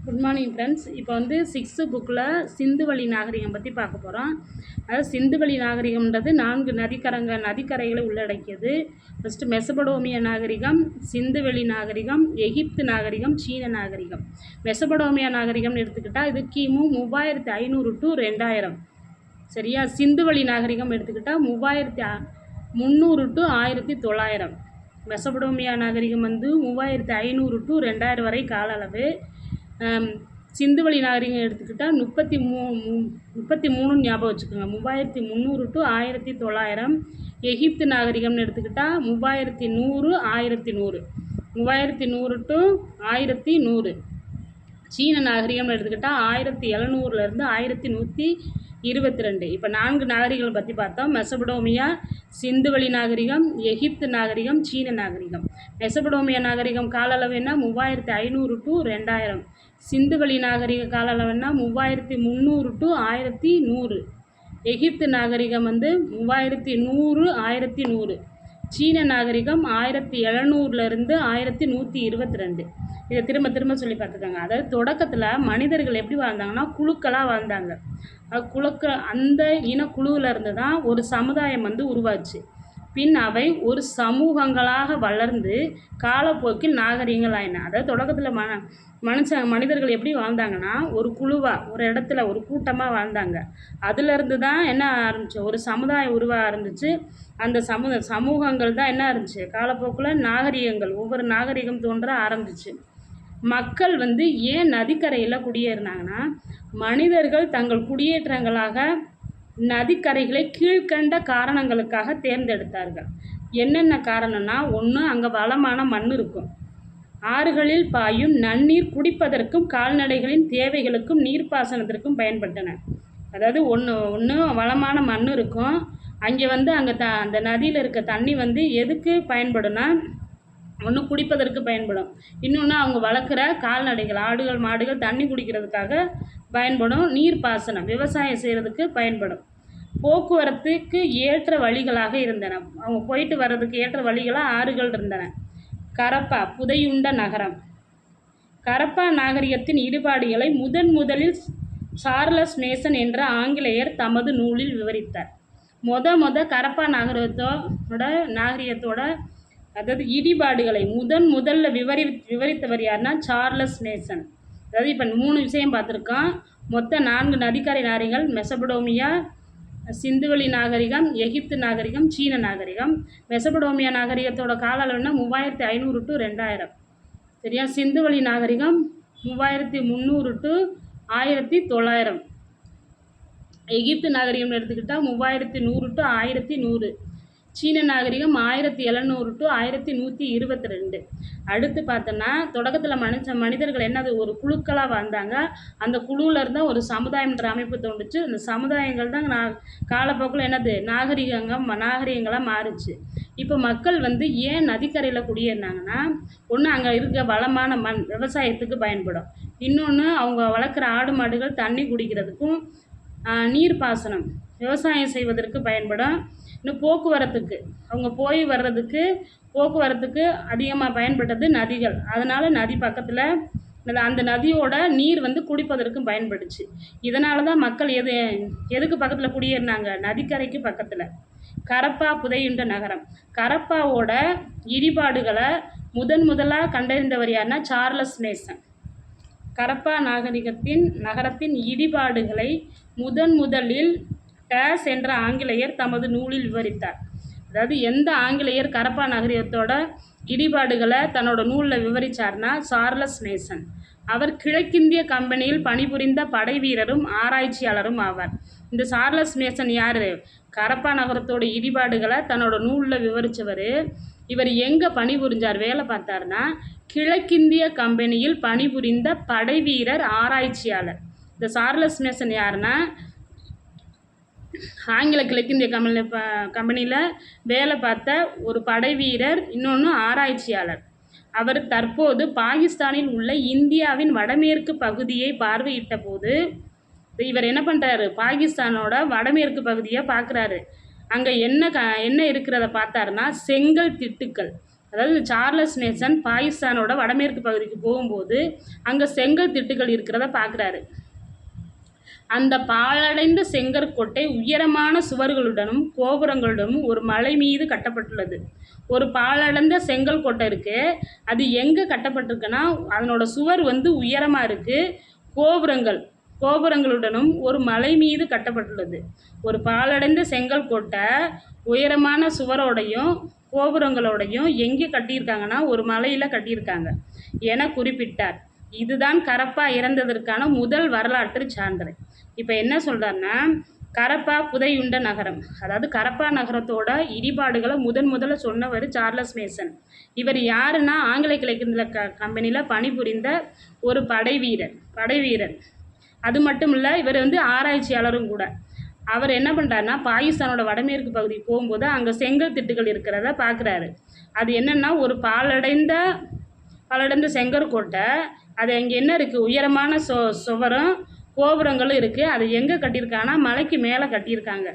Good morning friends. இப்போ வந்து 6th புக்கில் சிந்துவெளி நாகரிகம் பற்றி பார்க்க போகிறோம். அதாவது சிந்துவெளி நாகரிகம்ன்றது 4 நதிக்கரைகளை உள்ளடக்கியது. ஃபஸ்ட்டு மெசபடோமிய நாகரிகம், சிந்துவெளி நாகரிகம், எகிப்து நாகரிகம், சீன நாகரிகம். மெசபடோமியா நாகரிகம்னு எடுத்துக்கிட்டால் இது கிமு 3500 to 2000. சரியா? சிந்துவெளி நாகரிகம் எடுத்துக்கிட்டால் 3300 to 1900. மெசபடோமியா நாகரிகம் வந்து 3500 to 2000 வரை கால அளவு. சிந்துவெளி நாகரிகம் எடுத்துக்கிட்டால் 33 ஞாபகம் வச்சுக்கோங்க, 3300 to 1900. எகிப்து நாகரிகம்னு எடுத்துக்கிட்டால் 3100 1100, 3100 to 1100. சீன நாகரிகம்னு எடுத்துக்கிட்டால் 1700 1122. இப்போ 4 நாகரிகங்கள் பற்றி பார்த்தோம். மெசபடோமியா, சிந்துவெளி நாகரிகம், எகிப்து நாகரிகம், சீன நாகரிகம். மெசபடோமியா நாகரிகம் கால அளவு என்ன? 3500 to 2000. சிந்துவெளி நாகரிக கால அளவு என்ன? 3300 to 1100. எகிப்து நாகரிகம் வந்து 3100 1100. சீன நாகரிகம் 1700 1122. இதை திரும்ப திரும்ப சொல்லி பார்த்துக்காங்க. அதாவது தொடக்கத்தில் மனிதர்கள் எப்படி வாழ்ந்தாங்கன்னா குழுக்களாக வாழ்ந்தாங்க. அந்த இனக்குழுவில் இருந்து தான் ஒரு சமுதாயம் வந்து உருவாச்சு. பின் அவை ஒரு சமூகங்களாக வளர்ந்து காலப்போக்கில் நாகரிகங்கள் ஆயின. அதாவது தொடக்கத்தில் மனிதர்கள் எப்படி வாழ்ந்தாங்கன்னா ஒரு குழுவாக, ஒரு இடத்துல ஒரு கூட்டமாக வாழ்ந்தாங்க. அதுலேருந்து தான் என்ன ஆரம்பிச்சு, ஒரு சமுதாயம் உருவாக ஆரம்பிச்சு. அந்த சமூகங்கள் தான் என்ன இருந்துச்சு, காலப்போக்கில் நாகரிகங்கள், ஒவ்வொரு நாகரிகம் தோன்ற ஆரம்பிச்சு. மக்கள் வந்து ஏன் நதிக்கரையில் குடியேறினாங்கன்னா, மனிதர்கள் தங்கள் குடியேற்றங்களாக நதிக்கரைகளை கீழ்கண்ட காரணங்களுக்காக தேர்ந்தெடுத்தார்கள். என்னென்ன காரணம்னா, ஒன்று, அங்கே வளமான மண் இருக்கும். ஆறுகளில் பாயும் நன்னீர் குடிப்பதற்கும் கால்நடைகளின் தேவைகளுக்கும் நீர்ப்பாசனத்திற்கும் பயன்பட்டன. அதாவது ஒன்று வளமான மண் இருக்கும். அங்கே வந்து அந்த நதியில் இருக்க தண்ணி வந்து எதுக்கு பயன்படும்னா, ஒன்று குடிப்பதற்கு பயன்படும், இன்னொன்று அவங்க வளர்க்குற கால்நடைகள், ஆடுகள் மாடுகள் தண்ணி குடிக்கிறதுக்காக பயன்படும், நீர்ப்பாசனம் விவசாயம் செய்கிறதுக்கு பயன்படும். போக்குவரத்துக்கு ஏற்ற வழிகளாக இருந்தன. அவங்க போயிட்டு வர்றதுக்கு ஏற்ற வழிகளாக ஆறுகள் இருந்தன. கரப்பா புதையுண்ட நகரம். கரப்பா நாகரிகத்தின் ஈடுபாடுகளை முதலில் சார்லஸ் மேசன் என்ற ஆங்கிலேயர் தமது நூலில் விவரித்தார். கரப்பா நாகரிகத்தோட அதாவது இடிபாடுகளை முதல்ல விவரித்தவர் யாருன்னா சார்லஸ் மேசன். அதாவது இப்போ 3 விஷயம் பார்த்துருக்கோம். மொத்தம் 4 நதிக்கரை நாகரிகங்கள்: மெசபடோமியா, சிந்துவெளி நாகரிகம், எகிப்து நாகரிகம், சீன நாகரிகம். மெசபடோமியா நாகரிகத்தோட கால அளவுனா 3500 to 2000. சரியா? சிந்துவெளி நாகரிகம் 3300 to 1900. எகிப்து நாகரிகம் எடுத்துக்கிட்டால் 3100 to 1100. சீன நாகரிகம் 1700 to 1122. அடுத்து பார்த்தோன்னா, தொடக்கத்தில் மனிதர்கள் என்னது, ஒரு குழுக்களாக வாழ்ந்தாங்க. அந்த குழுவில் இருந்தால் ஒரு சமுதாயம்ன்ற அமைப்பு தோன்றுச்சு. அந்த சமுதாயங்கள் தான் காலப்போக்கில் என்னது நாகரிகங்களாக மாறுச்சு. இப்போ மக்கள் வந்து ஏன் நதிக்கரையில் குடியேறினாங்கன்னா, ஒன்று அங்கே இருக்க வளமான மண் விவசாயத்துக்கு பயன்படும், இன்னொன்று அவங்க வளர்க்குற ஆடு மாடுகள் தண்ணி குடிக்கிறதுக்கும், நீர்ப்பாசனம் விவசாயம் செய்வதற்கு பயன்படும், இன்னும் போக்குவரத்துக்கு அவங்க போய் வர்றதுக்கு போக்குவரத்துக்கு அதிகமாக பயன்பட்டது நதிகள். அதனால் நதி பக்கத்தில் அந்த நதியோட நீர் வந்து குடிப்பதற்கும் பயன்படுச்சு. இதனால தான் மக்கள் எதுக்கு பக்கத்தில் குடியேறினாங்க? நதிக்கரைக்கு பக்கத்தில். கரப்பா புதையுண்ட நகரம். கரப்பாவோட இடிபாடுகளை முதலாக கண்டறிந்தவர் யாருன்னா சார்லஸ் மேசன். கரப்பா நகரத்தின் இடிபாடுகளை முதலில் டேஸ் என்ற ஆங்கிலேயர் தமது நூலில் விவரித்தார். அதாவது எந்த ஆங்கிலேயர் கரப்பா நாகரிகத்தோட இடிபாடுகளை தன்னோட நூலில் விவரித்தார்னா சார்லஸ் மேசன். அவர் கிழக்கிந்திய கம்பெனியில் பணிபுரிந்த படை வீரரும் ஆராய்ச்சியாளரும் ஆவார். இந்த சார்லஸ் மேசன் யார்? கரப்பா நகரத்தோட இடிபாடுகளை தன்னோட நூலில் விவரித்தவர். இவர் எங்கே பணிபுரிஞ்சார், வேலை பார்த்தாருன்னா கிழக்கிந்திய கம்பெனியில் பணிபுரிந்த படை வீரர் ஆராய்ச்சியாளர். இந்த சார்லஸ் மேசன் யாருன்னா, ஆங்கில கிழக்கிந்திய கம்பெனியில் வேலை பார்த்த ஒரு படை வீரர், இன்னொன்று ஆராய்ச்சியாளர். அவர் தற்போது பாகிஸ்தானில் உள்ள இந்தியாவின் வடமேற்கு பகுதியை பார்வையிட்ட போது இவர் என்ன பண்ணுறாரு, பாகிஸ்தானோட வடமேற்கு பகுதியை பார்க்குறாரு. அங்கே என்ன இருக்கிறத பார்த்தாருன்னா செங்கல் திட்டுக்கள், அதாவது சார்லஸ் மேசன் பாகிஸ்தானோட வடமேற்கு பகுதிக்கு போகும்போது அங்கே செங்கல் திட்டுகள் இருக்கிறத பார்க்குறாரு. அந்த பாழடைந்த செங்கற்கோட்டை உயரமான சுவர்களுடனும் கோபுரங்களுடனும் ஒரு மலை மீது கட்டப்பட்டுள்ளது. ஒரு பாழடைந்த செங்கல் கோட்டை இருக்கு. அது எங்கே கட்டப்பட்டிருக்குன்னா அதனோட சுவர் உயரமாக இருக்கு. கோபுரங்களுடனும் ஒரு மலை மீது கட்டப்பட்டுள்ளது. ஒரு பாழடைந்த செங்கல் கோட்டை உயரமான சுவரோடையும் கோபுரங்களோடையும் எங்கே கட்டியிருக்காங்கன்னா ஒரு மலையில் கட்டியிருக்காங்க என குறிப்பிட்டார். இதுதான் கரப்பா இறந்ததற்கான முதல் வரலாற்று சான்று. இப்போ என்ன சொல்கிறாருன்னா, கரப்பா புதையுண்ட நகரம், அதாவது கரப்பா நகரத்தோட இடிபாடுகளை முதல்ல சொன்னவர் சார்லஸ் மேசன். இவர் யாருன்னா ஆங்கில கிழக்கிந்திய கம்பெனியில் பணிபுரிந்த ஒரு படைவீரர். அது மட்டும் இல்லை, இவர் ஆராய்ச்சியாளரும் கூட. அவர் என்ன பண்ணுறாருன்னா, பாகிஸ்தானோட வடமேற்கு பகுதிக்கு போகும்போது அங்கே செங்கல் திட்டுகள் இருக்கிறத பார்க்குறாரு. அது என்னென்னா ஒரு பாழடைந்த செங்கற்கோட்டை. அது அங்கே என்ன இருக்குது, உயரமான சுவரும் கோபுரங்களும் இருக்குது. அது எங்கே கட்டியிருக்காங்கன்னா மலைக்கு மேலே கட்டியிருக்காங்க.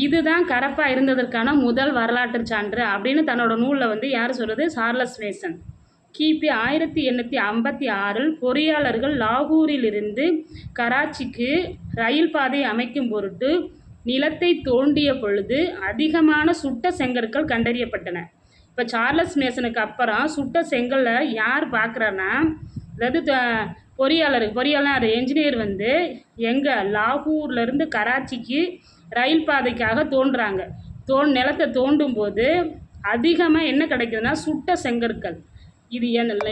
இதுதான் கரப்பா இருந்ததற்கான முதல் வரலாற்று சான்று அப்படின்னு தன்னோட நூலில் யார் சொல்கிறது, சார்லஸ் மேசன். கிபி 1856 பொறியாளர்கள் லாகூரிலிருந்து கராச்சிக்கு ரயில் பாதை அமைக்கும் பொருட்டு நிலத்தை தோண்டிய பொழுது அதிகமான சுட்ட செங்கற்கள் கண்டறியப்பட்டன. இப்போ சார்லஸ் மேசனுக்கு அப்புறம் சுட்ட செங்கலை யார் பார்க்குறான்னா, அதாவது பொறியாளர் என்ஜினியர் எங்கே லாகூர்லேருந்து கராச்சிக்கு ரயில் பாதைக்காக தோன்றுறாங்க. நிலத்தை தோண்டும் போது அதிகமாக என்ன கிடைக்குதுன்னா சுட்ட செங்கற்கள். இது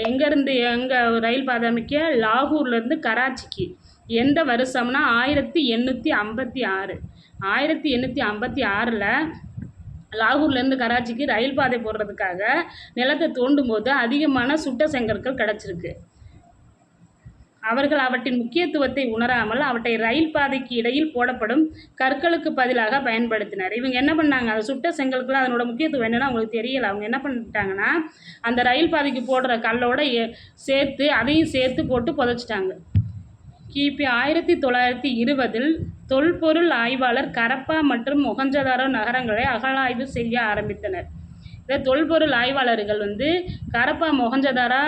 எங்கேருந்து எங்கே ரயில் பாதை அமைக்க, லாகூர்லேருந்து கராச்சிக்கு. எந்த வருஷம்னா 1856. 1856 லாகூர்லேருந்து கராச்சிக்கு ரயில் பாதை போடுறதுக்காக நிலத்தை தோண்டும் போது அதிகமான சுட்ட செங்கற்கள் கிடச்சிருக்கு. அவர்கள் அவற்றின் முக்கியத்துவத்தை உணராமல் அவற்றை ரயில் பாதைக்கு இடையில் போடப்படும் கற்களுக்கு பதிலாக பயன்படுத்தினர். இவங்க என்ன பண்ணாங்க, அதை சுட்ட செங்கற்கள் அதனோட முக்கியத்துவம் என்னென்னா அவங்களுக்கு தெரியலை. அவங்க என்ன பண்ணிட்டாங்கன்னா, அந்த ரயில் பாதைக்கு போடுற கல்லோட அதையும் சேர்த்து போட்டு புதைச்சிட்டாங்க. கிபி 1920 தொல்பொருள் ஆய்வாளர் கரப்பா மற்றும் மொஹஞ்சதாரோ நகரங்களை அகழாய்வு செய்ய ஆரம்பித்தனர். இந்த தொல்பொருள் ஆய்வாளர்கள் கரப்பா மொஹஞ்சதாரோ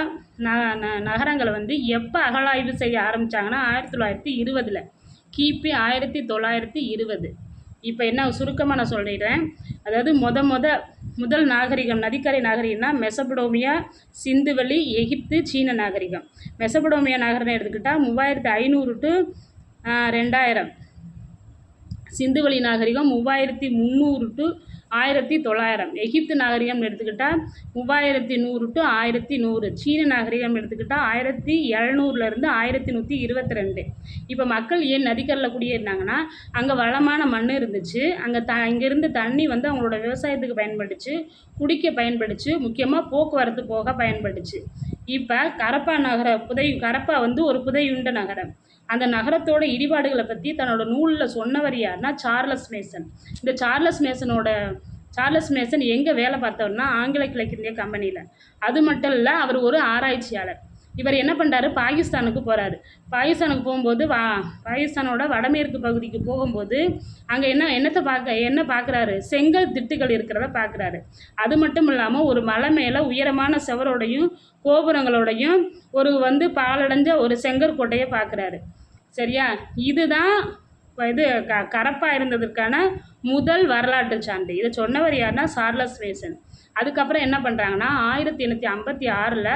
நகரங்களை எப்போ அகழாய்வு செய்ய ஆரம்பித்தாங்கன்னா 1920. கிபி 1920. இப்போ என்ன சுருக்கமாக நான் சொல்லிடுறேன். அதாவது முதல் நாகரிகம், நதிக்கரை நாகரிகம்னா மெசபடோமியா, சிந்துவெளி, எகிப்து, சீன நாகரிகம். மெசபடோமியா நாகரிகம் எடுத்துக்கிட்டால் 3500 to 2000. சிந்துவெளி நாகரிகம் 3300 to 1900. எகிப்து நாகரிகம் எடுத்துக்கிட்டால் 3100 to 1100. சீன நாகரிகம் எடுத்துக்கிட்டால் 1700 1122. இப்போ மக்கள் ஏன் நதிக்கரையில் குடியேறினாங்கன்னா, அங்கே வளமான மண் இருந்துச்சு. இங்கேருந்து தண்ணி அவங்களோட விவசாயத்துக்கு பயன்பட்டுச்சு, குடிக்க பயன்பட்டுச்சு, முக்கியமாக போக்குவரத்து போக பயன்பட்டுச்சு. இப்போ கரப்பா ஒரு புதையுண்ட நகரம். அந்த நகரத்தோட இடிபாடுகளை பற்றி தன்னோட நூலில் சொன்னவர் யாருன்னா சார்லஸ் மேசன். இந்த சார்லஸ் மேசன் எங்கே வேலை பார்த்தவர்னா ஆங்கில கிழக்கிந்திய கம்பெனியில். அது மட்டும் இல்லை, அவர் ஒரு ஆராய்ச்சியாளர். இவர் என்ன பண்ணுறாரு, பாகிஸ்தானுக்கு போகிறாரு. பாகிஸ்தானுக்கு போகும்போது பாகிஸ்தானோட வடமேற்கு பகுதிக்கு போகும்போது அங்கே என்ன பார்க்குறாரு, செங்கல் திட்டுகள் இருக்கிறத பார்க்குறாரு. அது மட்டும் இல்லாமல் ஒரு மலை மேலே உயரமான சுவரோடையும் கோபுரங்களோடையும் ஒரு பாலடைஞ்ச ஒரு செங்கற்கோட்டையை பார்க்குறாரு. சரியா, இதுதான் கரப்பா இருந்ததற்கான முதல் வரலாற்று சான்று. இதை சொன்னவர் யாருன்னா சார்லஸ் மேசன். அதுக்கப்புறம் என்ன பண்ணுறாங்கன்னா 1856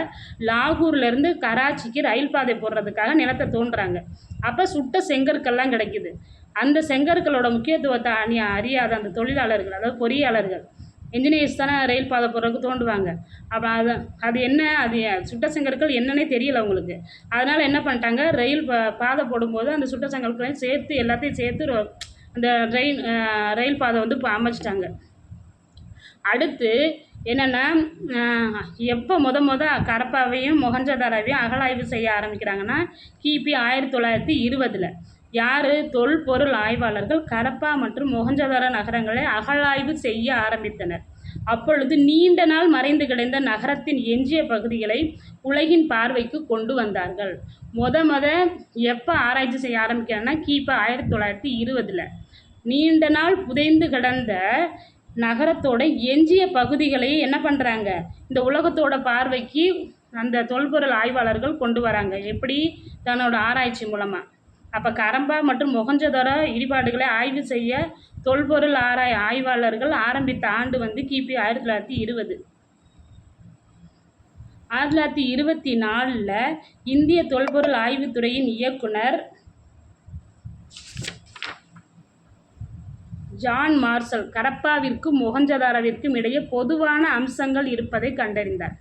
லாகூர்லேருந்து கராச்சிக்கு ரயில் பாதை போடுறதுக்காக நிலத்தை தோன்றுறாங்க. அப்போ சுட்ட செங்கற்கள்லாம் கிடைக்குது. அந்த செங்கற்களோட முக்கியத்துவத்தை அறியாத அந்த தொழிலாளர்கள், அதாவது பொறியாளர்கள், என்ஜினியர்ஸ் தானே ரயில் பாதை போடுறதுக்கு தோண்டுவாங்க. அப்போ அது என்ன, அது சுட்ட செங்கற்கள் என்னன்னே தெரியல அவங்களுக்கு. அதனால் என்ன பண்ணிட்டாங்க, ரயில் பாதை போடும்போது அந்த சுட்ட செங்கற்களையும் எல்லாத்தையும் சேர்த்து அந்த ரயில் பாதை அமைச்சிட்டாங்க. அடுத்து என்னென்னா, எப்போ கரப்பாவையும் மொஹஞ்சதாரோவையும் அகழாய்வு செய்ய ஆரம்பிக்கிறாங்கன்னா கிபி 1920. யார், தொல்பொருள் ஆய்வாளர்கள் கரப்பா மற்றும் மொஹஞ்சதாரோ நகரங்களை அகழாய்வு செய்ய ஆரம்பித்தனர். அப்பொழுது நீண்ட நாள் மறைந்து கிடந்த நகரத்தின் எஞ்சிய பகுதிகளை உலகின் பார்வைக்கு கொண்டு வந்தார்கள். எப்போ ஆராய்ச்சி செய்ய ஆரம்பிக்கிறாங்கன்னா கிபி 1920. நீண்ட நாள் புதைந்து கிடந்த நகரத்தோட எஞ்சிய பகுதிகளை என்ன பண்ணுறாங்க, இந்த உலகத்தோட பார்வைக்கு அந்த தொல்பொருள் ஆய்வாளர்கள் கொண்டு வராங்க. எப்படி? தன்னோட ஆராய்ச்சி மூலமாக. அப்போ கரம்பா மற்றும் மொஹஞ்சதாரோ இடிபாடுகளை ஆய்வு செய்ய தொல்பொருள் ஆய்வாளர்கள் ஆரம்பித்த ஆண்டு வந்து கிபி 1920. 1924 இந்திய தொல்பொருள் ஆய்வுத்துறையின் இயக்குனர் ஜான் மார்ஷல் கரப்பாவிற்கும் மொஹஞ்சதாரோவிற்கும் இடையே பொதுவான அம்சங்கள் இருப்பதை கண்டறிந்தார்.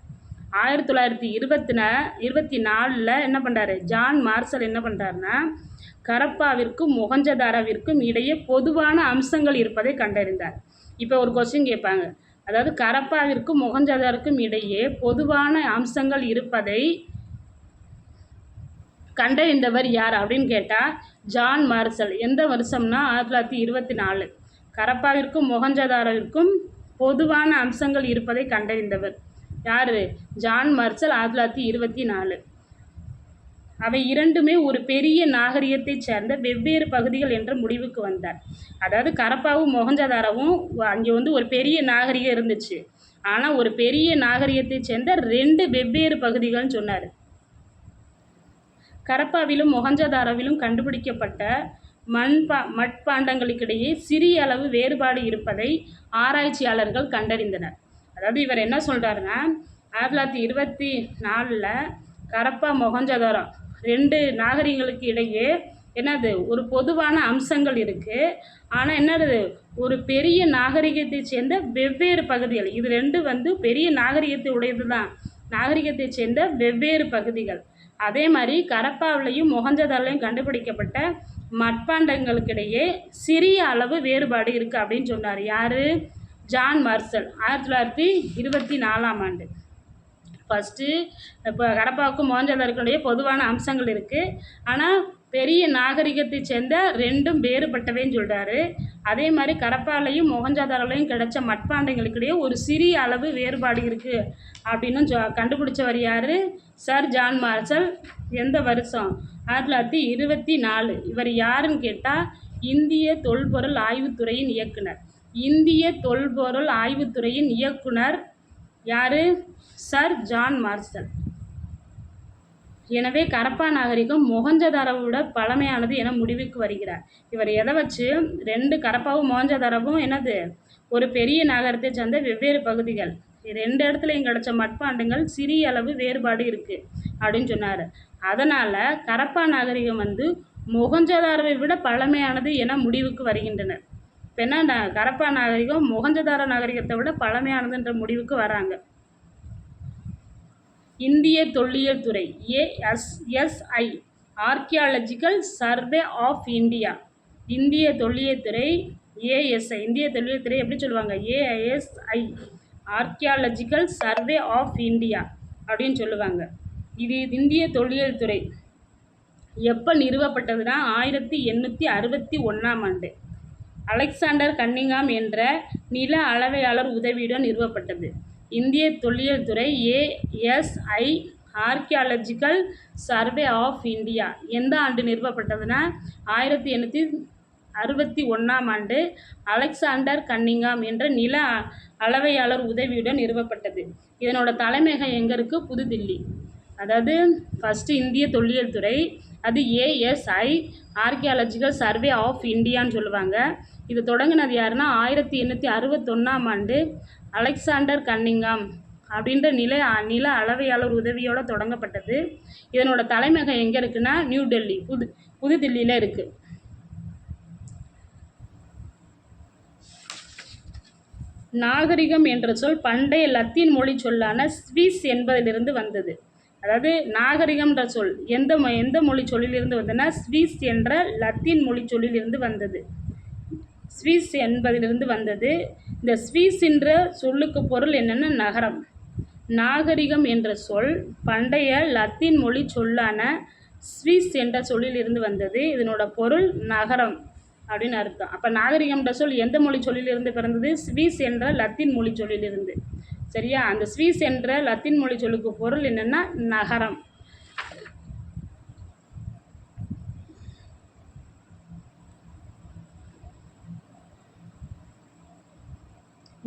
1924 என்ன பண்ணுறாரு, ஜான் மார்ஷல் என்ன பண்ணுறாருன்னா, கரப்பாவிற்கும் மொஹஞ்சதாரோவிற்கும் இடையே பொதுவான அம்சங்கள் இருப்பதை கண்டறிந்தார். இப்போ ஒரு கொஸ்டின் கேட்பாங்க, அதாவது கரப்பாவிற்கும் மொஹஞ்சதாரோவுக்கும் இடையே பொதுவான அம்சங்கள் இருப்பதை கண்டறிந்தவர் யார் அப்படின்னு கேட்டால் ஜான் மார்ஷல். எந்த வருஷம்னா 1924. கரப்பாவிற்கும் மொஹஞ்சதாரோவிற்கும் பொதுவான அம்சங்கள் இருப்பதை கண்டறிந்தவர் யார்? John Marshall 1924. அவை இரண்டுமே ஒரு பெரிய நாகரிகத்தைச் சேர்ந்த வெவ்வேறு பகுதிகள் என்ற முடிவுக்கு வந்தார். அதாவது கரப்பாவும் மொஹஞ்சதாரோவும் அங்கே வந்து ஒரு பெரிய நாகரிகம் இருந்துச்சு, ஆனால் ஒரு பெரிய நாகரிகத்தைச் சேர்ந்த 2 வெவ்வேறு பகுதிகள்னு சொன்னார். கரப்பாவிலும் மொஹஞ்சதாரோவிலும் கண்டுபிடிக்கப்பட்ட மட்பாண்டங்களுக்கிடையே சிறிய அளவு வேறுபாடு இருப்பதை ஆராய்ச்சியாளர்கள் கண்டறிந்தனர். அதாவது இவர் என்ன சொல்கிறாருன்னா, 1924 கரப்பா மொஹஞ்சதாரோ 2 நாகரிகங்களுக்கு இடையே என்னது ஒரு பொதுவான அம்சங்கள் இருக்குது, ஆனால் என்னது ஒரு பெரிய நாகரிகத்தை சேர்ந்த வெவ்வேறு பகுதிகள். இது 2 வந்து பெரிய நாகரிகத்தை உடையது தான், நாகரிகத்தை சேர்ந்த வெவ்வேறு பகுதிகள். அதே மாதிரி கரப்பாவிலையும் மொஹஞ்சதாரோலையும் கண்டுபிடிக்கப்பட்ட மட்பாண்டங்களுக்கிடையே சிறிய அளவு வேறுபாடு இருக்குது அப்படின்னு சொன்னார். யார்? John Marshall. 1924 ஃபஸ்ட்டு இப்போ கரப்பாவுக்கும் மொஹஞ்சதாரோவுக்குடைய பொதுவான அம்சங்கள் இருக்குது, ஆனால் பெரிய நாகரிகத்தை சேர்ந்த 2ம் வேறுபட்டவைன்னு சொல்கிறாரு. அதே மாதிரி கரப்பாலையும் மொஹஞ்சதாரோலையும் கிடைச்ச மட்பாண்டங்களுக்கிடையே ஒரு சிறிய அளவு வேறுபாடு இருக்குது அப்படின்னு கண்டுபிடிச்சவர் யார்? Sir John Marshall. எந்த வருஷம்? 1924. இவர் யாருன்னு கேட்டால் இந்திய தொல்பொருள் ஆய்வுத்துறையின் இயக்குனர். இந்திய தொல்பொருள் ஆய்வுத்துறையின் இயக்குனர் யார்? Sir John Marshall. எனவே கரப்பா நாகரிகம் மொஹஞ்சதாரோவோட பழமையானது என முடிவுக்கு வருகிறார். இவர் எதை வச்சு? 2 கரப்பாவும் மொஹஞ்சதாரோவும் என்னது ஒரு பெரிய நாகரிகத்தை சேர்ந்த வெவ்வேறு பகுதிகள், 2 இடத்துலையும் கிடச்ச மட்பாண்டங்கள் சிறிய அளவு வேறுபாடு இருக்குது அப்படின்னு சொன்னார். அதனால் கரப்பா நாகரிகம் வந்து மொஹஞ்சதாரோவை விட பழமையானது என முடிவுக்கு வருகின்றனர். இப்போ என்ன, கரப்பா நாகரிகம் மொஹஞ்சதாரோ நாகரிகத்தை விட பழமையானதுன்ற முடிவுக்கு வராங்க. இந்திய தொல்லியல் துறை ASI Archaeological Survey of India. இந்திய தொல்லியல் துறை ASI. இந்திய தொல்லியல் துறை எப்படி சொல்லுவாங்க? ASI Archaeological Survey of India அப்படின்னு சொல்லுவாங்க. இது இந்திய தொல்லியல் துறை எப்போ நிறுவப்பட்டதுன்னா 1861 அலெக்சாண்டர் கன்னிங்காம் என்ற நில அளவையாளர் உதவியுடன் நிறுவப்பட்டது. இந்திய தொல்லியல் துறை ASI Archaeological Survey of India எந்த ஆண்டு நிறுவப்பட்டதுன்னா 1861 அலெக்சாண்டர் கன்னிங்காம் என்ற நில அளவையாளர் உதவியுடன் நிறுவப்பட்டது. இதனோட தலைமையகம் எங்கே இருக்குது? புதுதில்லி. அதாவது ஃபஸ்ட்டு இந்திய தொல்லியல் துறை, அது ASI ஆர்கியாலஜிக்கல் சர்வே ஆஃப் இந்தியான்னு சொல்லுவாங்க. இது தொடங்கினது யாருன்னா 1861 அலெக்சாண்டர் கன்னிங்காம் அப்படின்ற நில அளவையாளர் உதவியோடு தொடங்கப்பட்டது. இதனோட தலைமையகம் எங்கே இருக்குன்னா நியூ டெல்லி, புதுதில்லியில் இருக்குது. நாகரிகம் என்ற சொல் பண்டைய லத்தீன் மொழி சொல்லான ஸ்விஸ் என்பதிலிருந்து வந்தது. அதாவது நாகரிகம்ன்ற சொல் எந்த மொழி சொல்லிலிருந்து வந்ததுன்னா ஸ்விஸ் என்ற லத்தீன் மொழி சொல்லிலிருந்து வந்தது. ஸ்விஸ் என்பதிலிருந்து வந்தது. இந்த ஸ்விஸ் என்ற சொல்லுக்கு பொருள் என்னென்னா நகரம். நாகரிகம் என்ற சொல் பண்டைய லத்தீன் மொழி சொல்லான ஸ்விஸ் என்ற சொல்லிலிருந்து வந்தது. இதனோட பொருள் நகரம் அப்படின்னு அர்த்தம். அப்போ நாகரிகம்ன்ற சொல் எந்த மொழி சொல்லிலிருந்து பிறந்தது? ஸ்விஸ் என்ற லத்தீன் மொழி சொல்லிலிருந்து. சரியா? அந்த ஸ்விஸ் என்ற லத்தீன் மொழி சொல்லுக்கு பொருள் என்னென்னா நகரம்.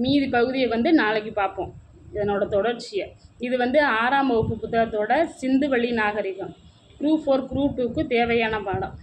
மீதி பகுதியை வந்து நாளைக்கு பார்ப்போம், இதனோட தொடர்ச்சியை. இது வந்து 6ஆம் வகுப்பு புத்தகத்தோட சிந்துவெளி நாகரிகம் குரூப் 4 குரூப் 2க்கு தேவையான பாடம்.